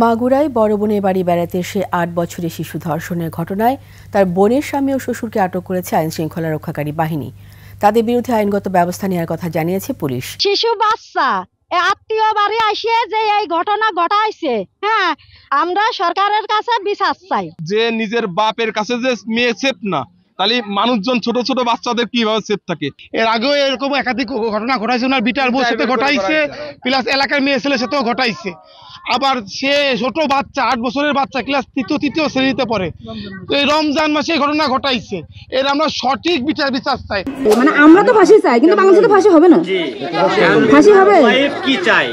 মাগুরায় বড় বোনের বাড়ি বেড়াতে এসে ৮ বছরের শিশু ধর্ষণের ঘটনায় তার বোনের স্বামী ও শ্বশুরকে আটক করেছে আইন শৃঙ্খলা রক্ষাকারী বাহিনী। তাদের বিরুদ্ধে আইনগত ব্যবস্থা নেওয়ার কথা জানিয়েছে পুলিশ। শিশু বাচ্চা আত্মীয় বাড়ি আসে যে এই ঘটনা ঘটাইছে, হ্যাঁ, আমরা সরকারের কাছে বিচার চাই। যে নিজের বাপের কাছে যে মেয়ে সেফ না, তাহলে মানুষজন ছোট ছোট বাচ্চাদের কিভাবে সেফ থাকে? এর আগেও এরকম একাধিক ঘটনা ঘটাইছে, ওনার বিটার বউর সাথে ঘটাইছে, প্লাস এলাকার মেয়ে ছেলের সাথেও ঘটাইছে। আবার সে ছোট বাচ্চা 8 বছরের বাচ্চা ক্লাস তৃতীয় শ্রেণীতে পড়ে, এই রমজান মাসে এই ঘটনা ঘটাইছে। এর আমরা সঠিক বিচার চাই। মানে আমরা তো ফাঁসি চাই, কিন্তু বাংলাদেশে তো ফাঁসি হবে না। ফাঁসি হবে কি চাই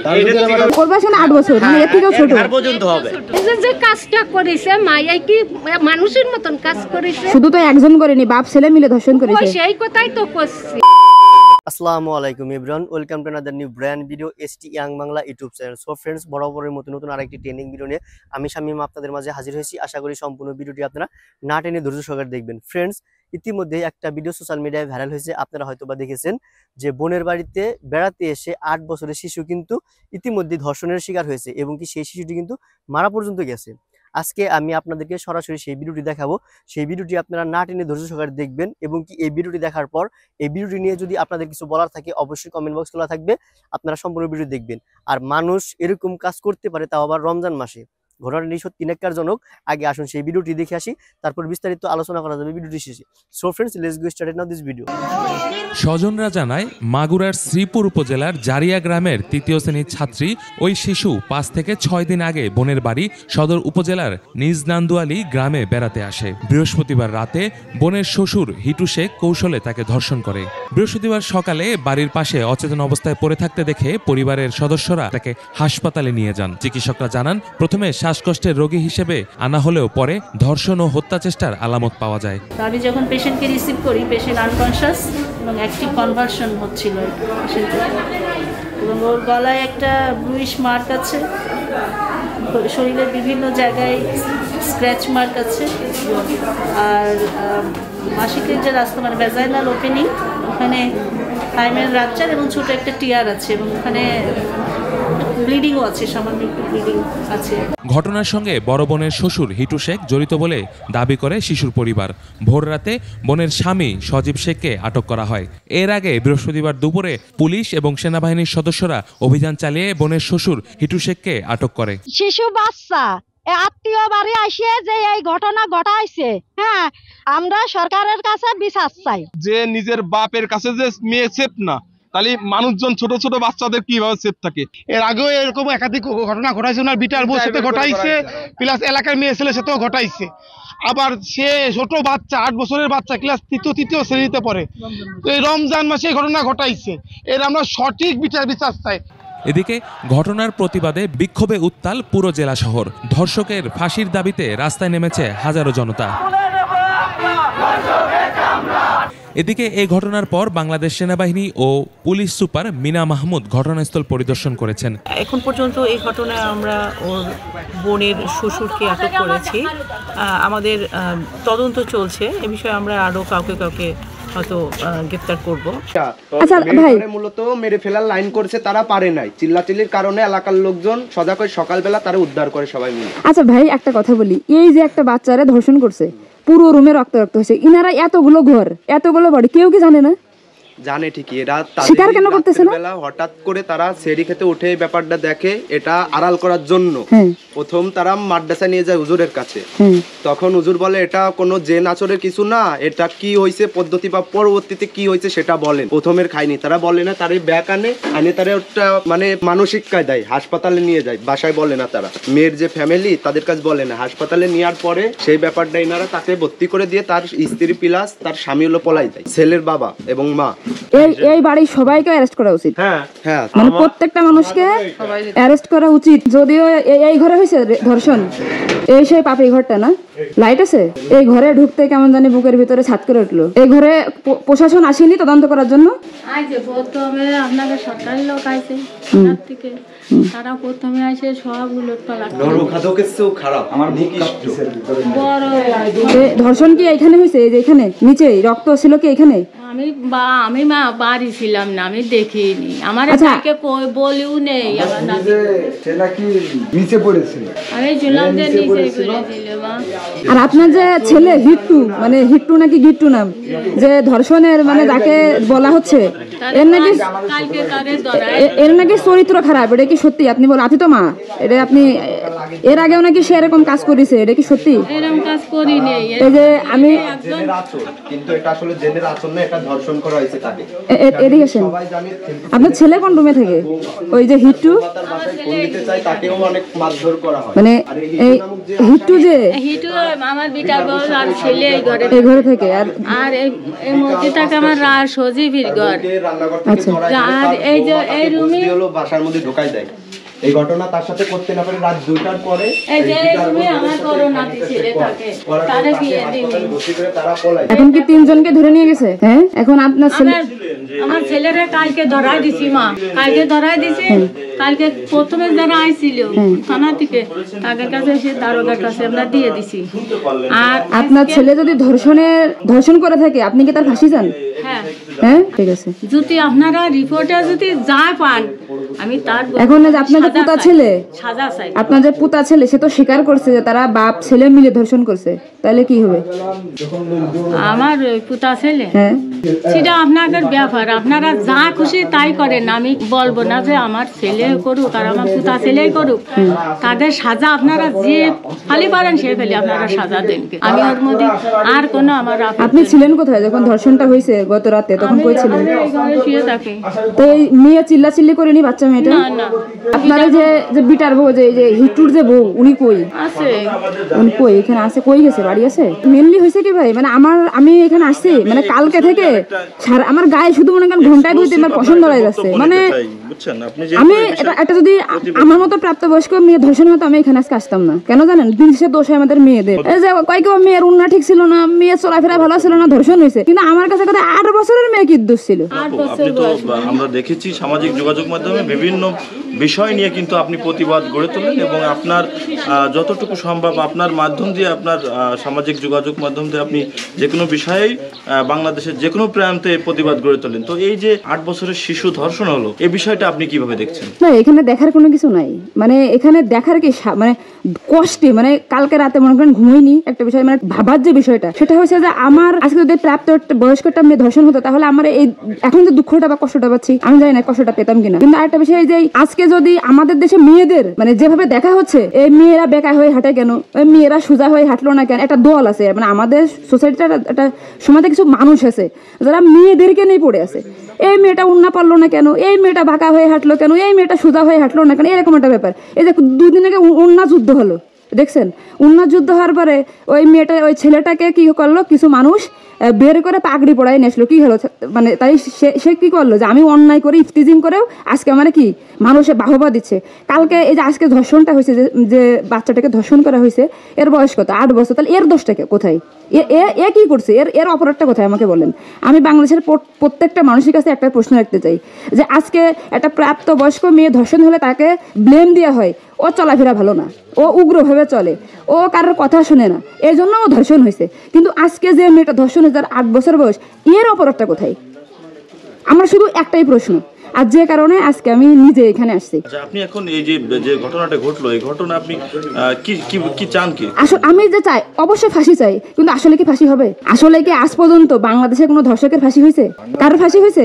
করবা শোনা 8 বছর, মানে এর থেকেও ছোট পর্যন্ত হবে। যে কাজটা করেছে মাইয়াই কি মানুষের মতন কাজ করেছে? শুধু তো একজন করেনি, বাপ ছেলে মিলে ধর্ষণ করেছে। সেই কথাই তো করছি। আসসালামু আলাইকুম everyone, welcome to another new brand video ST young Bangla YouTube channel. So friends, বরাবরের মতো নতুন আরেকটি ট্রেনিং ভিডিও নিয়ে আমি শামীম আপনাদের মাঝে হাজির হয়েছি। আশা করি সম্পূর্ণ ভিডিওটি আপনারা না টেনে ধৈর্য সহকারে দেখবেন। ফ্রেন্ডস, ইতিমধ্যে একটা ভিডিও সোশ্যাল মিডিয়ায় ভাইরাল হয়েছে, আপনারা হয়তোবা দেখেছেন, যে বোনের বাড়িতে বেড়াতে এসে 8 বছরের শিশু কিন্তু ইতিমধ্যে ধর্ষণের শিকার হয়েছে এবং কি সেই শিশুটি কিন্তু মারা পর্যন্ত গেছে। আজকে আমি আপনাদেরকে সরাসরি সেই ভিডিওটি দেখাবো। সেই ভিডিওটি আপনারা না টেনে ধৈর্য সহকারে দেখবেন এবং কি এই ভিডিওটি দেখার পর এই ভিডিওটি নিয়ে যদি আপনাদের কিছু বলার থাকে অবশ্যই কমেন্ট বক্স খোলা থাকবে, আপনারা সম্পূর্ণ ভিডিও দেখবেন। আর মানুষ এরকম কাজ করতে পারে, তাও আবার রমজান মাসে, ঘটনাটি সত্যি নেককারজনক। আগে আসুন সেই ভিডিওটি দেখে আসি, তারপর বিস্তারিত আলোচনা করা যাবে ভিডিওটি শেষে। So friends, let's go start now this video. স্বজনরা জানায়, মাগুরার শ্রীপুর উপজেলার জারিয়া গ্রামের ৩য় শ্রেণীর ছাত্রী ওই শিশু 5 থেকে 6 দিন আগে বোনের বাড়ি সদর উপজেলার নিজ নান্দুয়ালি গ্রামে বেড়াতে আসে। বৃহস্পতিবার রাতে বোনের শ্বশুর হিটু শেখ কৌশলে তাকে ধর্ষণ করে। বৃহস্পতিবার সকালে বাড়ির পাশে অচেতন অবস্থায় পড়ে থাকতে দেখে পরিবারের সদস্যরা তাকে হাসপাতালে নিয়ে যান। চিকিৎসকরা জানান, প্রথমে শ্বাসকষ্টের রোগী হিসেবে আনা হলেও পরে ধর্ষণ ও হত্যা চেষ্টার আলামত পাওয়া যায়। আমি যখন পেশেন্টকে রিসিভ করি, পেশেন্ট আনকনশাস এবং অ্যাক্টিভ কনভালশন হচ্ছিল এবং ওর গলায় একটা ব্লুইশ মার্ক আছে, শরীরের বিভিন্ন জায়গায় স্ক্র্যাচ মার্ক আছে, আর মাসিকের যে রাস্তা মানে ভ্যাজাইনাল ওপেনিং, ওখানে থাইমের রাপচার এবং ছোট একটা টিয়ার আছে এবং ওখানে ব্লিডিংও আছে, সামান্য একটু ব্লিডিং আছে। ঘটনার সঙ্গে বড় বোনের শ্বশুর হিটু শেখ জড়িত বলে দাবি করে শিশুর পরিবার। ভোর রাতে বোনের স্বামী সজীব শেখকে আটক করা হয়। এর আগে বৃহস্পতিবার দুপুরে পুলিশ এবং সেনাবাহিনীর সদস্যরা অভিযান চালিয়ে বোনের শ্বশুর হিটু শেখকে আটক করে। শিশু বাচ্চা আত্মীয় বাড়ি আসে যে এই ঘটনা ঘটাইছে, হ্যাঁ, আমরা সরকারের কাছে বিচার চাই। যে নিজের বাপের কাছে যে মেয়ে সেফ না, তাহলে মানুষজন ছোট ছোট বাচ্চাদের কিভাবে সেফ থাকে? এর আগেও এরকম একাধিক ঘটনা ঘটাইছে, ওনার বিটার বউর সাথে ঘটাইছে, প্লাস এলাকার মেয়ে ছেলের সাথেও ঘটাইছে। আবার সে ছোট বাচ্চা 8 বছরের বাচ্চা ক্লাস তৃতীয় শ্রেণীতে পড়ে, এই রমজান মাসে এই ঘটনা ঘটাইছে। এর আমরা সঠিক বিচার চাই। এদিকে ঘটনার প্রতিবাদে বিক্ষোভে উত্তাল পুরো জেলা শহর। ধর্ষকের ফাঁসির দাবিতে রাস্তায় নেমেছে হাজারো জনতা। এদিকে এই ঘটনার পর বাংলাদেশ সেনাবাহিনী ও পুলিশ সুপার মিনা মাহমুদ ঘটনাস্থল পরিদর্শন করেছেন। এখন পর্যন্ত এই ঘটনায় আমরা ওর বোনের শ্বশুরকে আটক করেছি। আমাদের তদন্ত চলছে, এ বিষয়ে আমরা আরো কাউকে হয়তো গ্রেফতার করব। আচ্ছা ভাই, মূলত মেরে ফেলার লাইন করছে, তারা পারে নাই, চিল্লাচিল্লির কারণে এলাকার লোকজন সজাগ হয়ে সকালবেলা তারা উদ্ধার করে সবাই মিলে। আচ্ছা ভাই, একটা কথা বলি, এই যে একটা বাচ্চারা ধর্ষণ করছে, পুরো রুমে রক্ত হয়েছে, ইনারা এতগুলো ঘর এতগুলো বাড়ি, কেউ কি জানে না? জানে ঠিকই, এরা স্বীকার কেন করতেছে না? হঠাৎ করে তারা সেরি খেতে উঠে ব্যাপারটা দেখে, এটা আড়াল করার জন্য প্রথম তারা মাদ্রাসা নিয়ে যায় হুজুরের কাছে। তখন হুজুর বলে এটা কোনো জেন আচরের কিছু না, এটা কি হয়েছে পদ্ধতি বা পরবর্তীতে কি হয়েছে সেটা বলেন। প্রথমের খায়নি, তারা বলে না, তার ব্যাক আনে তারা ওটা মানে মানসিক কায়দায় হাসপাতালে নিয়ে যায়, বাসায় বলে না। তারা মেয়ের যে ফ্যামিলি তাদের কাছে বলে না, হাসপাতালে নেওয়ার পরে সেই ব্যাপারটা ইনারা তাকে ভর্তি করে দিয়ে তার স্ত্রী প্লাস তার স্বামী হলো পলাই যায়, ছেলের বাবা এবং মা। এই বাড়ির সবাইকে অ্যারেস্ট করা উচিত। হ্যাঁ, মানে প্রত্যেকটা মানুষকে অ্যারেস্ট করা উচিত। যদিও এই ঘরে হয়েছে ধর্ষণ, এই সেই পাপি ঘরটা না? লাইট আছে? এই ঘরে ঢুকতে কেমন জানি বুকের ভিতরে ছাদ করে উঠলো। এই ঘরে প্রশাসন আসেনি তদন্ত করার জন্য? আইছে প্রথমে আপনাদের সরকারি লোক আইছে থানার থেকে, তারা প্রথমে আইসে সব উলটপালট ধর্ষণ কি এখানে হয়েছে? এই যে এখানে নিচে রক্ত ছিল কি এখানে? আমি বাড়ি ছিলাম না, আমি দেখিনি। আমার তাকে কই বলিও নেই। আমার নিচে পড়েছিল, আমি ছিলাম যে নিচে পড়েছিল। আর আপনার যে ছেলে হিট্টু, মানে হিট্টু নাকি গিট্টু নাম, যে ধর্ষণের মানে যাকে বলা হচ্ছে, এর নাকি চরিত্র খারাপ, এটা কি সত্যি? আপনি বলেন, আপনি তো মা, এটা আপনি এর আগেও নাকি সে এরকম কাজ করেছে, এটা কি সত্যি? এরকম কাজ করি নেই। এই যে আমি কিন্তু এটা আসলে জেনের আচরণ না, এটা ধর্ষণ করা হয়েছে তাকে। এদিকে আসেন। আপনার ছেলে কোন রুমে থাকে? ওই যে হিট্টু, তাকেও অনেক মারধর করা হয়। মানে এই হিট্টু যে হিটু আমার বিটা বল আর ছেলে এই ঘরে থাকে। আর এই মসজিদটাকে আমার সজীবীর ঘর। আচ্ছা, আর এই যে এই রুমে বাসার মধ্যে ঢোকাই দেয়। এই ঘটনা তার সাথে করতে না পারে রাত 2টার পরে এই যে রুমে আমার করোনাতে ছেলে থাকে, তারে বিয়ে দিই। এখন কি 3 জনকে ধরে নিয়ে গেছে? হ্যাঁ, এখন আপনার ছেলে, আমার ছেলেরে কালকে ধরাই দিছি মা, কালকে ধরাই দিছি। কালকে প্রথমে যারা আইছিল থানা থেকে, তাদের কাছে এসে দারোগার কাছে আমরা দিয়ে দিছি। আর আপনার ছেলে যদি ধর্ষণ করে থাকে, আপনি কি তার ফাঁসি চান? হ্যাঁ হ্যাঁ, ঠিক আছে। যদি আপনারা রিপোর্টে যদি যা পান, আমি তার এখন আপনার যে পুতা ছেলে, সাজা চাই। আপনার যে পুতা ছেলে, সে তো স্বীকার করছে যে তারা বাপ ছেলে মিলে ধর্ষণ করছে, তাহলে কি হবে? আমার পুতা ছেলে, হ্যাঁ, সেটা আপনাদের ব্যাপার, আপনারা যা খুশি তাই করেন। আমি বলবো না যে আমার ছেলে করুক আর আমার পুতা ছেলেই করুক, তাদের সাজা আপনারা যে খালি পারেন সে ফেলে আপনারা সাজা দেন। আমি ওর মধ্যে আর কোনো আমার। আপনি ছিলেন কোথায় যখন ধর্ষণটা হয়েছে গত রাতে? তখন কই ছিলেন? শুয়ে থাকি। তো এই মেয়ে চিল্লাচিল্লি করেনি বাচ্চা মেয়েটা? না। আপনারা যে বিটার বউ, যে হিট্টুর যে বউ, উনি কই আছে? উনি কই? এখানে আছে? কই গেছে? বাড়ি আছে? মেনলি হয়েছে কি ভাই, মানে আমি এখানে আসছি, মানে কালকে থেকে আমার গায়ে শুধু মনে করেন ঘন্টায় 2-3 বার পছন্দ হয়ে যাচ্ছে। মানে আমি এটা যদি আমার মতো প্রাপ্তবয়স্ক মেয়ে ধর্ষণ হতো, আমি এখানে আজকে আসতাম না। কেন জানেন? দিনশেষে দোষ হয় আমাদের মেয়েদের। এই যে কেউ মেয়ের উন্না ঠিক ছিল না, মেয়ের চলাফেরা ভালো ছিল না, ধর্ষণ হয়েছে। কিন্তু আমার কাছে কথা 8 বছরের মেয়ে কি দোষ ছিল? আমরা দেখেছি সামাজিক যোগাযোগ মাধ্যমে বিভিন্ন বিষয় নিয়ে কিন্তু আপনি প্রতিবাদ গড়ে তোলেন, এবং আপনার যতটুকু সম্ভব আপনার মাধ্যম দিয়ে, আপনার সামাজিক যোগাযোগ মাধ্যম দিয়ে আপনি যে কোনো বিষয়েই বাংলাদেশের যে কোনো প্রান্তে প্রতিবাদ গড়ে তোলেন। তো এই যে 8 বছরের শিশু ধর্ষণ হলো, এই বিষয়টা আপনি কিভাবে দেখছেন? না, এখানে দেখার কোনো কিছু নাই। মানে এখানে দেখার কি, মানে কষ্টে, মানে কালকে রাতে মনে করেন ঘুমাইনি, একটা বিষয় মানে ভাবার যে বিষয়টা, সেটা হচ্ছে যে আমার আজকে যদি প্রাপ্ত বয়স্ক একটা মেয়ে ধর্ষণ হতো, তাহলে আমার এই এখন যে দুঃখটা বা কষ্টটা পাচ্ছি, আমি জানি না কষ্টটা পেতাম কিনা। কিন্তু আরেকটা বিষয় যে আজকে যদি আমাদের দেশে মেয়েদের মানে যেভাবে দেখা হচ্ছে, এই মেয়েরা বেকা হয়ে হাঁটে কেন, ওই মেয়েরা সোজা হয়ে হাঁটলো না কেন, একটা দল আছে, মানে আমাদের সোসাইটির একটা সমাজে কিছু মানুষ আছে যারা মেয়েদেরকে নিয়ে পড়ে আছে। এই মেয়েটা উন্না পারলো না কেন, এই মেয়েটা বাঁকা হয়ে হাঁটলো কেন, এই মেয়েটা সোজা হয়ে হাঁটলো না কেন, এরকম একটা ব্যাপার। এই যে 2 দিন আগে উন্না যুদ্ধ হলো, দেখছেন? উন্না যুদ্ধ হওয়ার পরে ওই ছেলেটাকে কি করলো, কিছু মানুষ বের করে পাগড়ি পড়াই নিয়ে আসলো। কি হলো মানে, তাই সে কি করলো যে আমি অন্যায় করে ইফতিজিং করেও আজকে মানে কি মানুষে বাহবা দিচ্ছে। কালকে এই যে আজকে ধর্ষণটা হয়েছে, যে বাচ্চাটাকে ধর্ষণ করা হয়েছে, এর বয়স কত? 8 বছর। তাহলে এর দোষটাকে কোথায়? এ কি করছে? এর অপরাধটা কোথায় আমাকে বলেন। আমি বাংলাদেশের প্রত্যেকটা মানুষের কাছে একটা প্রশ্ন রাখতে চাই, যে আজকে একটা প্রাপ্ত বয়স্ক মেয়ে ধর্ষণ হলে তাকে ব্লেম দেওয়া হয়, ও চলাফেরা ভালো না, ও উগ্রভাবে চলে, ও কারোর কথা শুনে না, এই জন্য ও ধর্ষণ হয়েছে। কিন্তু আজকে যে মেয়েটা ধর্ষণ হয়েছে, 8 বছর বয়স, এর অপরাধটা কোথায়? আমার শুধু একটাই প্রশ্ন, আর যে কারণে আজকে আমি নিজে এখানে আসছি। আপনি এখন এই যে ঘটনাটা ঘটলো, এই ঘটনা আপনি কি চান? কি আসলে আমি যে চাই, অবশ্যই ফাঁসি চাই, কিন্তু আসলে কি ফাঁসি হবে? আসলে কি আজ পর্যন্ত বাংলাদেশে কোনো ধর্ষকের ফাঁসি হয়েছে? কারোর ফাঁসি হয়েছে?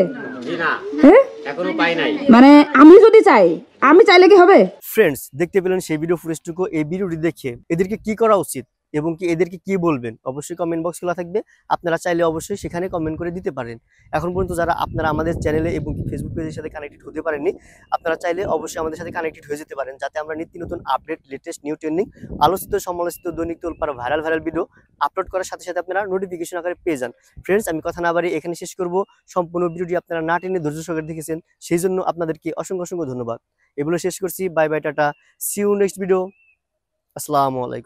হ্যাঁ, এখনো পাই নাই। মানে আমি যদি চাই, আমি চাইলে কি হবে? ফ্রেন্ডস, দেখতে পেলেন সেই ভিডিও ফুটেজটুকু। এই ভিডিওটি দেখে এদেরকে কি করা উচিত এবং কি এদেরকে কি বলবেন, অবশ্যই কমেন্ট বক্স খোলা থাকবে। আপনারা চাইলে অবশ্যই সেখানে কমেন্ট করে দিতে পারেন। এখন পর্যন্ত যারা আপনারা আমাদের চ্যানেলে এবং ফেসবুক পেজের সাথে কানেক্টেড হতে পারেননি, আপনারা চাইলে অবশ্যই আমাদের সাথে কানেক্টেড হয়ে যেতে পারেন, যাতে আমরা নিত্য নতুন আপডেট, লেটেস্ট নিউ ট্রেন্ডিং, আলোচিত সমালোচিত দৈনিক তোলপাড় ভাইরাল ভিডিও আপলোড করার সাথে সাথে আপনারা নোটিফিকেশন আকারে পেয়ে যান। ফ্রেন্ডস, আমি কথা না বাড়িয়ে এখানে শেষ করব। সম্পূর্ণ ভিডিওটি আপনারা না টেনে ধৈর্য সহকারে দেখেছেন, সেই জন্য আপনাদেরকে অসংখ্য ধন্যবাদ। এগুলো শেষ করছি। Bye bye, tata, see you next video. আসসালামু আলাইকুম।